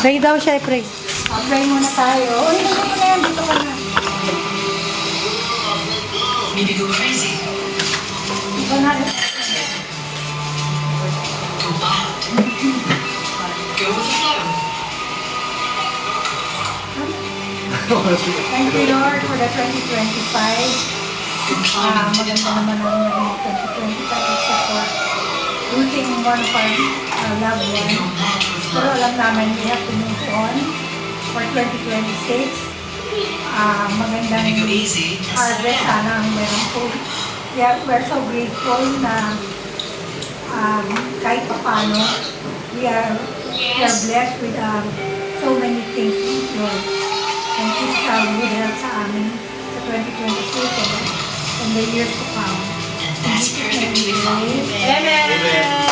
Pray daw siya, pray. Pray muna tayo. Uy, dito ka na yan. Dito ka na. Maybe go crazy. Dito na. Go wild. Go with the flow. Thank you, Lord, for the 2025. Go climbing to the Maganda top. naman ang naging 2025 except for losing one of our loved And go ones. mad with Pero love. alam namin we have to move on for 2026. Magandang Maybe go easy and slow harvest down. sana ang meron po. We're so grateful na kahit pa paano we are blessed with so many things, Lord. And keep sa good health sa amin sa 2026 and the years to come. And that's where victory lies. Amen!